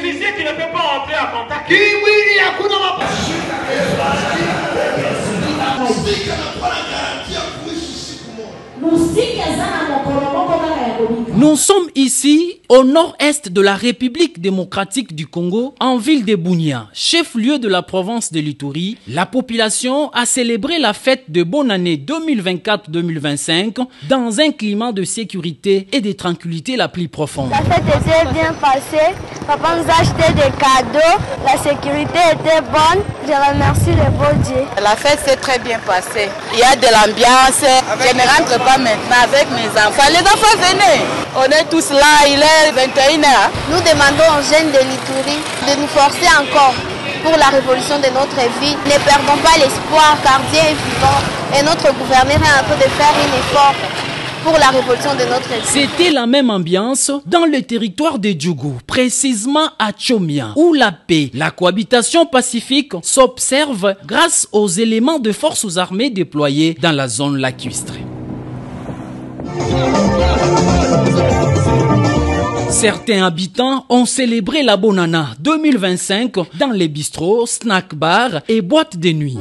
l'électricité, tu ne peux pas entrer en contact. Nous sommes ici au nord-est de la République démocratique du Congo, en ville de Bunia, chef-lieu de la province de l'Ituri. La population a célébré la fête de bonne année 2024-2025 dans un climat de sécurité et de tranquillité la plus profonde. La fête était bien passée, papa nous a acheté des cadeaux, la sécurité était bonne, je remercie le beau Dieu. La fête s'est très bien passée, il y a de l'ambiance, je ne rentre pas maintenant avec mes enfants, les enfants venez, on est tous là, il est 21h. Nous demandons aux jeunes de l'Ituri de nous forcer encore pour la révolution de notre vie. Ne perdons pas l'espoir car Dieu est vivant et notre gouverneur est en train de faire un effort pour la révolution de notre vie. C'était la même ambiance dans le territoire de Djougou, précisément à Tchomia, où la paix, la cohabitation pacifique s'observe grâce aux éléments de forces armées déployés dans la zone lacustre. Certains habitants ont célébré la Bonana 2025 dans les bistrots, snack bars et boîtes de nuit.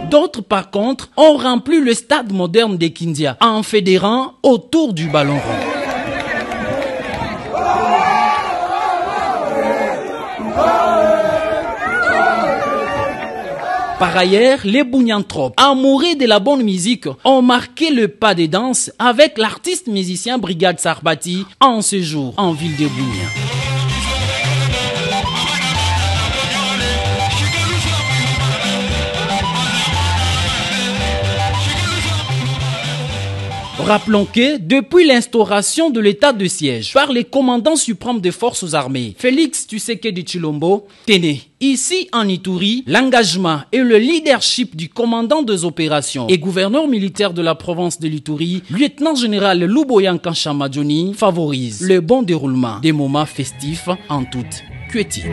D'autres, par contre, ont rempli le stade moderne de Kindia en fédérant autour du ballon rond. Par ailleurs, les Bounianthropes, amoureux de la bonne musique, ont marqué le pas de danse avec l'artiste musicien Brigade Sarbati en séjour en ville de Bounia. Rappelons que, depuis l'instauration de l'état de siège par les commandants suprêmes des forces armées, Félix Tshisekedi Tshilombo, Téné, ici en Ituri, l'engagement et le leadership du commandant des opérations et gouverneur militaire de la province de l'Ituri, lieutenant-général Luboyan Kanchamadjoni, favorisent le bon déroulement des moments festifs en toute quiétude.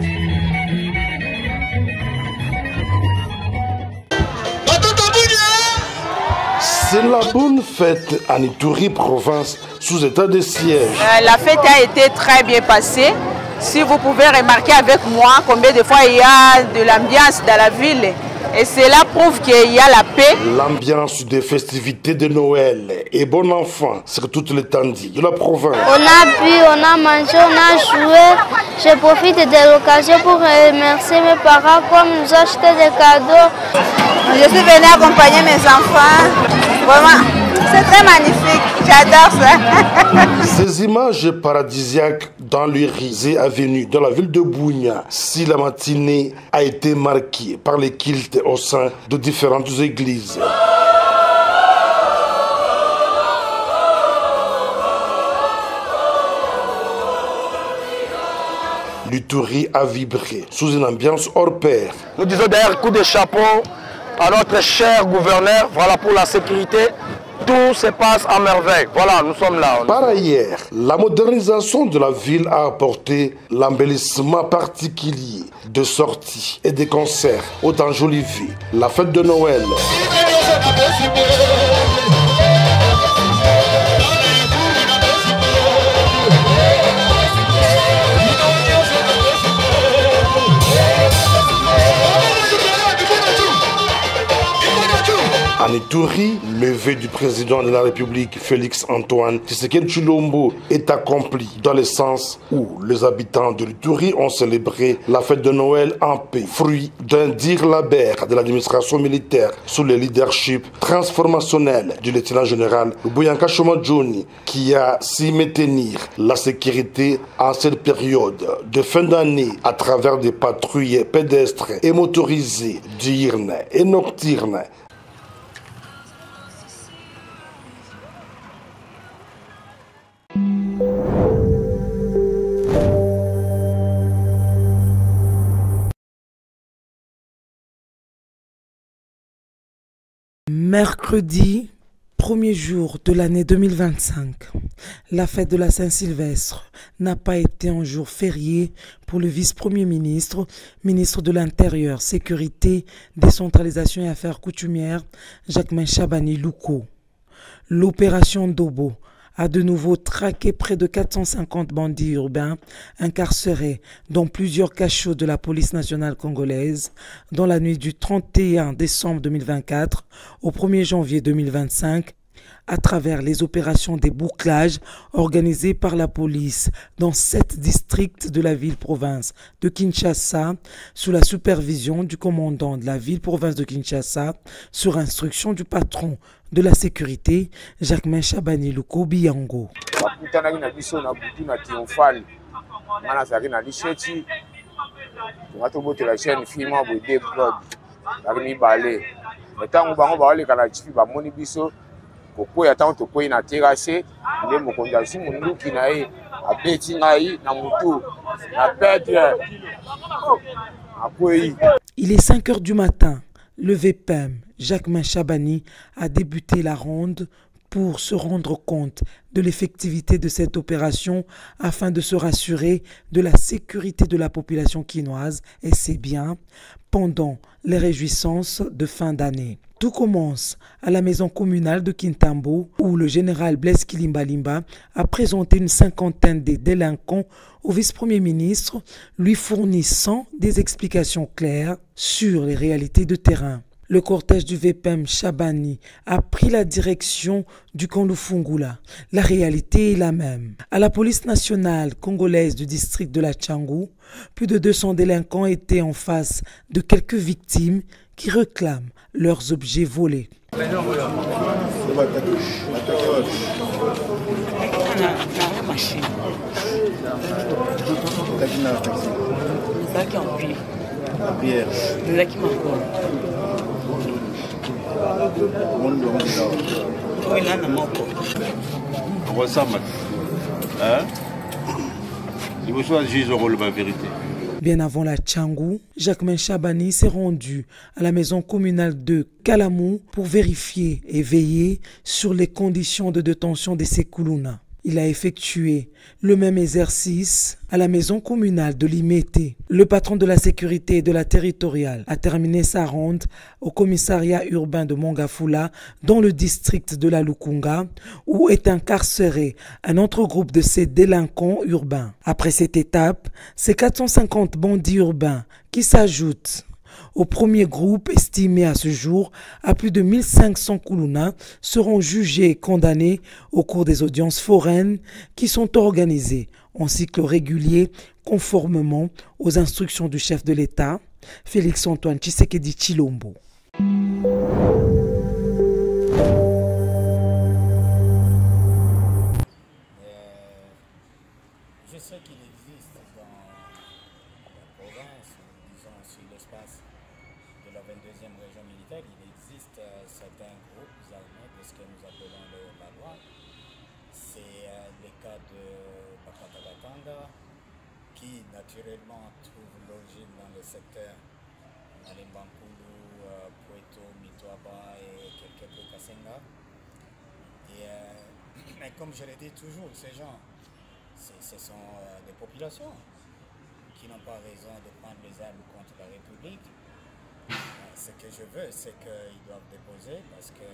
C'est la bonne fête en Ituri, province, sous état de siège. La fête a été très bien passée. Si vous pouvez remarquer avec moi combien de fois il y a de l'ambiance dans la ville. Et cela prouve qu'il y a la paix. L'ambiance des festivités de Noël est bon enfant sur toute l'étendue de la province. On a bu, on a mangé, on a joué. Je profite de l'occasion pour remercier mes parents comme nous acheter des cadeaux. Je suis venue accompagner mes enfants. Vraiment, c'est très magnifique. J'adore ça. Ces images paradisiaques dans les risées avenues de la ville de Bunia, si la matinée a été marquée par les cultes au sein de différentes églises. L'Ituri a vibré sous une ambiance hors pair. Nous disons d'ailleurs coup de chapeau à notre cher gouverneur, voilà, pour la sécurité. Tout se passe à merveille. Voilà, nous sommes là. Par ailleurs, la modernisation de la ville a apporté l'embellissement particulier de sorties et de concerts au enjolivé la fête de Noël. En Ituri, le vœu du président de la République, Félix Antoine Tshisekedi Tshilombo, est accompli dans le sens où les habitants de l'Ituri ont célébré la fête de Noël en paix, fruit d'un dire labeur de l'administration militaire sous le leadership transformationnel du lieutenant-général Luboyan Kanchamadjoni, qui a su maintenir la sécurité en cette période de fin d'année à travers des patrouilles pédestres et motorisées diurnes et nocturnes. Mercredi, premier jour de l'année 2025, la fête de la Saint-Sylvestre n'a pas été un jour férié pour le vice-premier ministre, ministre de l'Intérieur, Sécurité, Décentralisation et Affaires coutumières, Jacquemain Chabani Louko. L'opération Dobo a de nouveau traqué près de 450 bandits urbains incarcérés dans plusieurs cachots de la police nationale congolaise dans la nuit du 31 décembre 2024 au 1er janvier 2025 à travers les opérations des bouclages organisées par la police dans 7 districts de la ville-province de Kinshasa sous la supervision du commandant de la ville-province de Kinshasa sur instruction du patron de la sécurité, Jacquemain Chabani Luko Biyango. Il est 5 heures du matin. Le VPM, Jacquemain Chabani, a débuté la ronde pour se rendre compte de l'effectivité de cette opération afin de se rassurer de la sécurité de la population quinoise et ses biens pendant les réjouissances de fin d'année. Tout commence à la maison communale de Kintambo où le général Blaise Kilimbalimba a présenté une cinquantaine de délinquants au vice-premier ministre, lui fournissant des explications claires sur les réalités de terrain. Le cortège du VPM Chabani a pris la direction du camp Lufungula. La réalité est la même. À la police nationale congolaise du district de la Tchangou, plus de 200 délinquants étaient en face de quelques victimes qui réclament leurs objets volés. Bien avant la Tchangou, Jacquemain Chabani s'est rendu à la maison communale de Kalamou pour vérifier et veiller sur les conditions de détention des Sekuluna. Il a effectué le même exercice à la maison communale de Limete. Le patron de la sécurité et de la territoriale a terminé sa ronde au commissariat urbain de Mongafula dans le district de la Lukunga où est incarcéré un autre groupe de ces délinquants urbains. Après cette étape, c'est 450 bandits urbains qui s'ajoutent au premier groupe estimé à ce jour à plus de 1500 Kuluna seront jugés et condamnés au cours des audiences foraines qui sont organisées en cycle régulier conformément aux instructions du chef de l'État, Félix Antoine Tshisekedi Tshilombo. Je sais qu'il existe dans la province, disons sur l'espace de la 22e région militaire, il existe certains groupes armés de ce que nous appelons la loi. C'est le cas de Bakatagatanda, qui naturellement trouve l'origine dans le secteur Malembankulu, Pueto, Mitoaba et quelque peu Kasenga. Mais comme je le dis toujours, ces gens, ce sont des populations qui n'ont pas raison de prendre les armes contre la République. Ce que je veux, c'est qu'ils doivent déposer parce que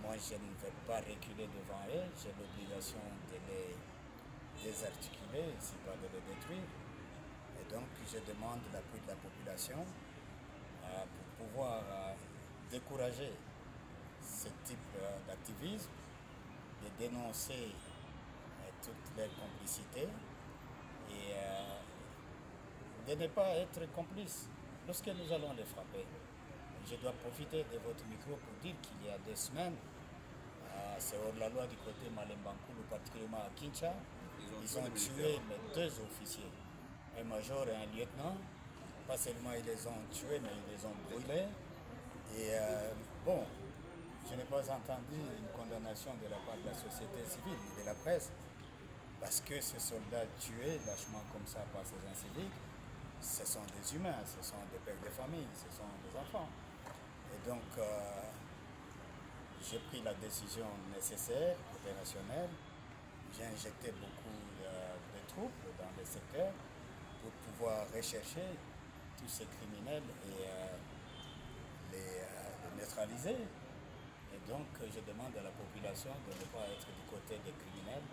moi, je ne vais pas reculer devant eux. J'ai l'obligation de les désarticuler, si pas de les détruire. Et donc, je demande l'appui de la population pour pouvoir décourager ce type d'activisme, de dénoncer toutes les complicités et de ne pas être complice lorsque nous allons les frapper. Je dois profiter de votre micro pour dire qu'il y a 2 semaines, c'est hors la loi du côté Malembankulu, particulièrement à Kinshasa, ils ont tué mes 2 officiers, un major et un lieutenant. Pas seulement ils les ont tués, mais ils les ont brûlés. Et bon, je n'ai pas entendu une condamnation de la part de la société civile, de la presse, parce que ces soldats tués lâchement comme ça par ces gens civiques, ce sont des humains, ce sont des pères de famille, ce sont des enfants. Et donc, j'ai pris la décision nécessaire, opérationnelle. J'ai injecté beaucoup de troupes dans le secteur pour pouvoir rechercher tous ces criminels et les neutraliser. Et Donc je demande à la population de ne pas être du côté des criminels,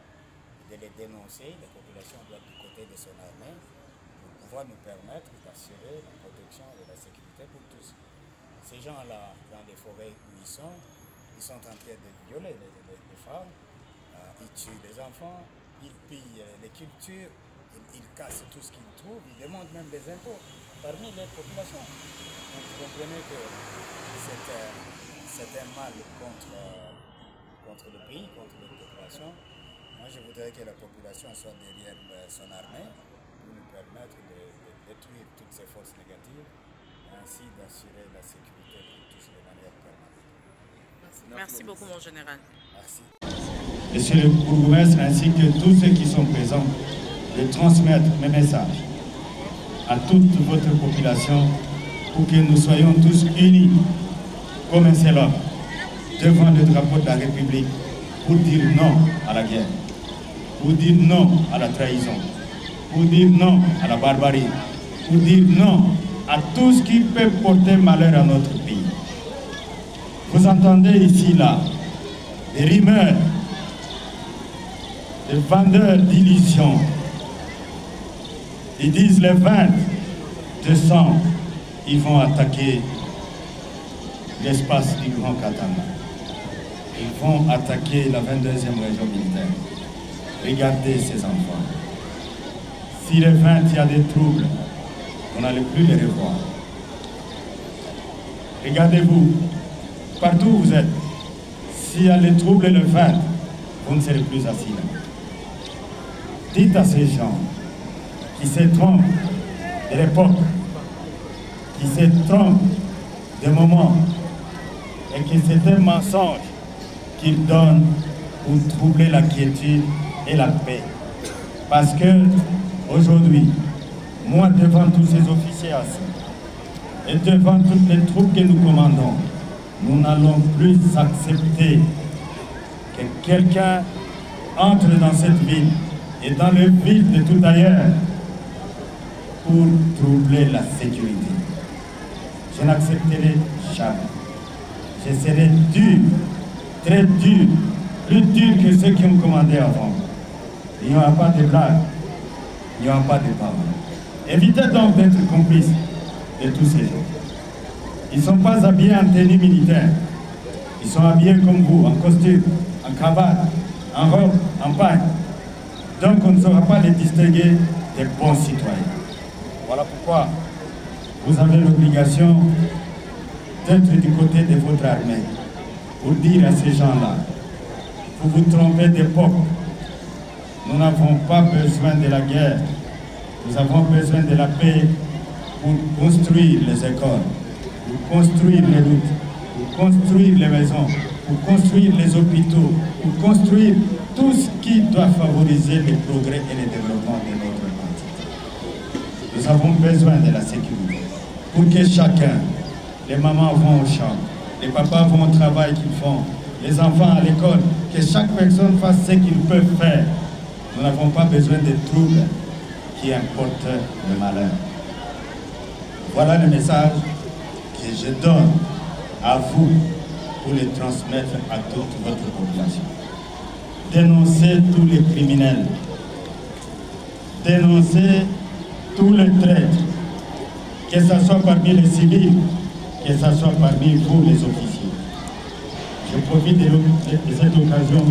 de les dénoncer. La population doit être du côté de son armée pour pouvoir nous permettre d'assurer la protection et la sécurité pour tous. Ces gens-là, dans les forêts où ils sont en train de violer les femmes, ils tuent les enfants, ils pillent les cultures, ils cassent tout ce qu'ils trouvent, ils demandent même des impôts parmi les populations. Donc vous comprenez que c'est un mal contre le pays, contre les populations. Moi je voudrais que la population soit derrière son armée pour nous permettre de détruire toutes ces forces négatives, ainsi d'assurer la sécurité pour tous de manière permanente. Merci beaucoup mon général. Merci. Monsieur le bourgmestre ainsi que tous ceux qui sont présents, de transmettre mes messages à toute votre population pour que nous soyons tous unis comme un seul homme devant le drapeau de la République pour dire non à la guerre, pour dire non à la trahison, pour dire non à la barbarie, pour dire non à tout ce qui peut porter malheur à notre pays. Vous entendez ici, là, des rumeurs, des vendeurs d'illusions. Ils disent le 20 décembre, ils vont attaquer l'espace du Grand Katanga. Ils vont attaquer la 22e région militaire. Regardez ces enfants. Si le 20 il y a des troubles, on n'allait plus les revoir. Regardez-vous, partout où vous êtes, s'il y a les troubles le 20, vous ne serez plus assis là. Dites à ces gens qui se trompent de l'époque, qui se trompent des moments, et que c'est un mensonge qu'ils donnent pour troubler la quiétude et la paix. Parce que aujourd'hui, moi devant tous ces officiers assis et devant toutes les troupes que nous commandons, nous n'allons plus accepter que quelqu'un entre dans cette ville et dans le vide de tout ailleurs pour troubler la sécurité. Je n'accepterai jamais. Je serai dur, très dur, plus dur que ceux qui ont commandé avant. Il n'y aura pas de blagues, il n'y aura pas de paroles. Évitez donc d'être complices de tous ces gens. Ils ne sont pas habillés en tenue militaire. Ils sont habillés comme vous, en costume, en cravate, en robe, en pagne. Donc on ne saura pas les distinguer des bons citoyens. Voilà pourquoi vous avez l'obligation d'être du côté de votre armée pour dire à ces gens-là, vous vous trompez d'époque. Nous n'avons pas besoin de la guerre. Nous avons besoin de la paix pour construire les écoles, pour construire les routes, pour construire les maisons, pour construire les hôpitaux, pour construire tout ce qui doit favoriser le progrès et le développement de notre entité. Nous avons besoin de la sécurité pour que chacun, les mamans vont au champ, les papas vont au travail qu'ils font, les enfants à l'école, que chaque personne fasse ce qu'il peut faire. Nous n'avons pas besoin de troubles qui importent le malheur. Voilà le message que je donne à vous pour le transmettre à toute votre population. Dénoncez tous les criminels. Dénoncez tous les traîtres, que ce soit parmi les civils, que ce soit parmi vous les officiers. Je profite de cette occasion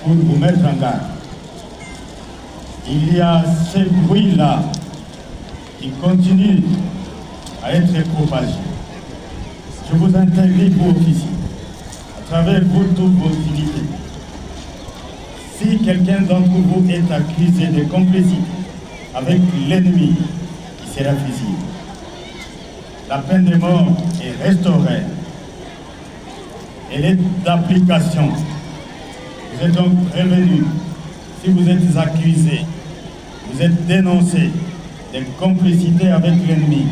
pour vous mettre en garde. Il y a ce bruit-là qui continue à être propagé. Je vous interdis, vous officiers, à travers vous toutes vos unités. Si quelqu'un d'entre vous est accusé de complicité avec l'ennemi, il sera fusillé. La peine de mort est restaurée. Elle est d'application. Vous êtes donc prévenus. Si vous êtes accusé, vous êtes dénoncé de complicité avec l'ennemi,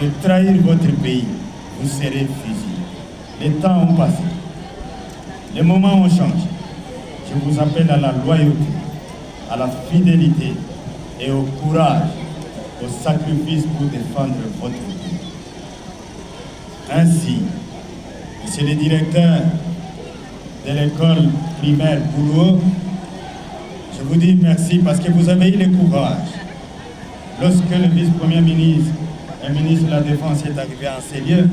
de trahir votre pays, vous serez fusillé. Les temps ont passé. Les moments ont changé. Je vous appelle à la loyauté, à la fidélité et au courage, au sacrifice pour défendre votre pays. Ainsi, Monsieur le directeur de l'école primaire Boulouo, je vous dis merci parce que vous avez eu le courage. Lorsque le vice-premier ministre et ministre de la Défense est arrivé en ces lieux,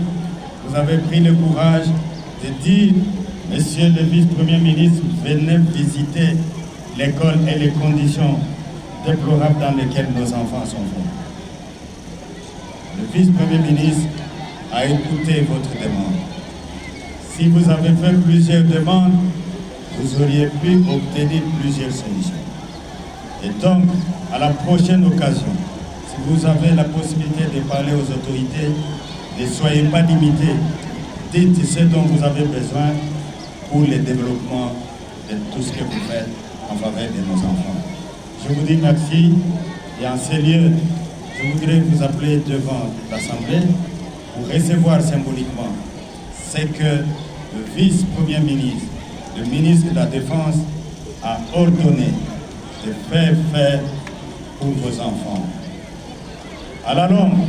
vous avez pris le courage de dire, monsieur le vice-premier ministre, venez visiter l'école et les conditions déplorables dans lesquelles nos enfants sont formés. Le vice-premier ministre a écouté votre demande. Si vous avez fait plusieurs demandes, vous auriez pu obtenir plusieurs solutions. Et donc, à la prochaine occasion, si vous avez la possibilité de parler aux autorités, ne soyez pas limités. Dites ce dont vous avez besoin pour le développement de tout ce que vous faites en faveur de nos enfants. Je vous dis merci et en ces lieux, je voudrais vous appeler devant l'Assemblée pour recevoir symboliquement ce que le vice-premier ministre, le ministre de la Défense a ordonné de faire pour vos enfants. À la longue,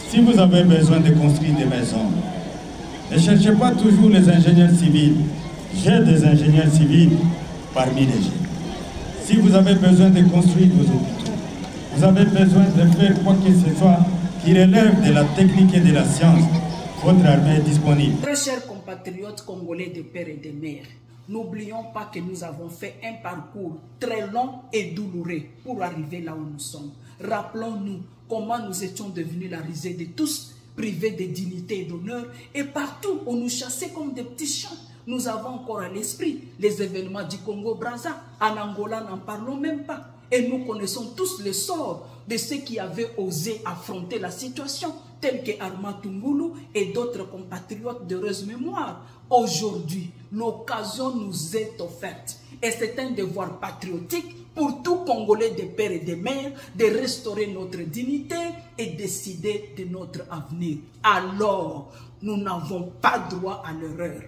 si vous avez besoin de construire des maisons, ne cherchez pas toujours les ingénieurs civils. J'ai des ingénieurs civils parmi les jeunes. Si vous avez besoin de construire vos hôpitaux, vous avez besoin de faire quoi que ce soit qui relève de la technique et de la science, votre armée est disponible. Très chers compatriotes congolais de père et de mère, n'oublions pas que nous avons fait un parcours très long et douloureux pour arriver là où nous sommes. Rappelons-nous comment nous étions devenus la risée de tous, privés de dignité et d'honneur, et partout on nous chassait comme des petits chiens. Nous avons encore à l'esprit les événements du Congo-Brazza. En Angola, n'en parlons même pas. Et nous connaissons tous le sort de ceux qui avaient osé affronter la situation, tels que Armand Tungulu et d'autres compatriotes d'heureuse mémoire. Aujourd'hui, l'occasion nous est offerte. Et c'est un devoir patriotique pour tout Congolais de père et de mère de restaurer notre dignité et décider de notre avenir. Alors, nous n'avons pas droit à l'erreur.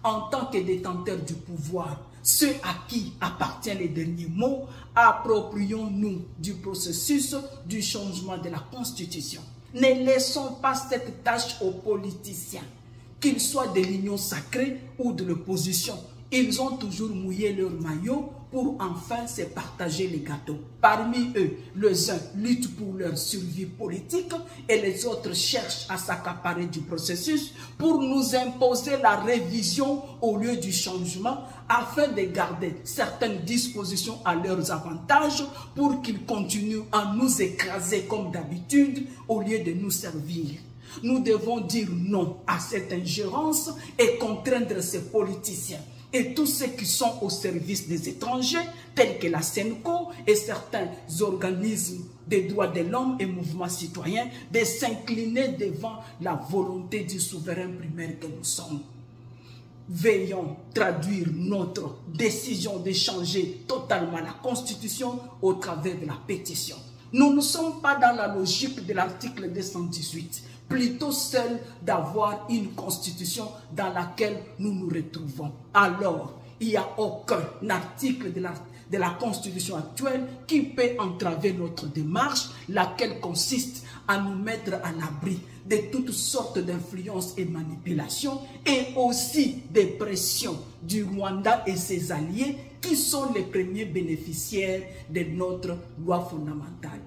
En tant que détenteurs du pouvoir, ceux à qui appartient les derniers mots, approprions-nous du processus du changement de la Constitution. Ne laissons pas cette tâche aux politiciens, qu'ils soient de l'union sacrée ou de l'opposition. Ils ont toujours mouillé leur maillot pour enfin se partager les gâteaux. Parmi eux, les uns luttent pour leur survie politique et les autres cherchent à s'accaparer du processus pour nous imposer la révision au lieu du changement afin de garder certaines dispositions à leurs avantages pour qu'ils continuent à nous écraser comme d'habitude au lieu de nous servir. Nous devons dire non à cette ingérence et contraindre ces politiciens et tous ceux qui sont au service des étrangers, tels que la SENCO et certains organismes des droits de l'homme et mouvements citoyens, de s'incliner devant la volonté du souverain primaire que nous sommes. Veillons traduire notre décision de changer totalement la Constitution au travers de la pétition. Nous ne sommes pas dans la logique de l'article 218, plutôt celle d'avoir une constitution dans laquelle nous nous retrouvons. Alors, il n'y a aucun article de la constitution actuelle qui peut entraver notre démarche, laquelle consiste à nous mettre à l'abri de toutes sortes d'influences et manipulations et aussi des pressions du Rwanda et ses alliés qui sont les premiers bénéficiaires de notre loi fondamentale.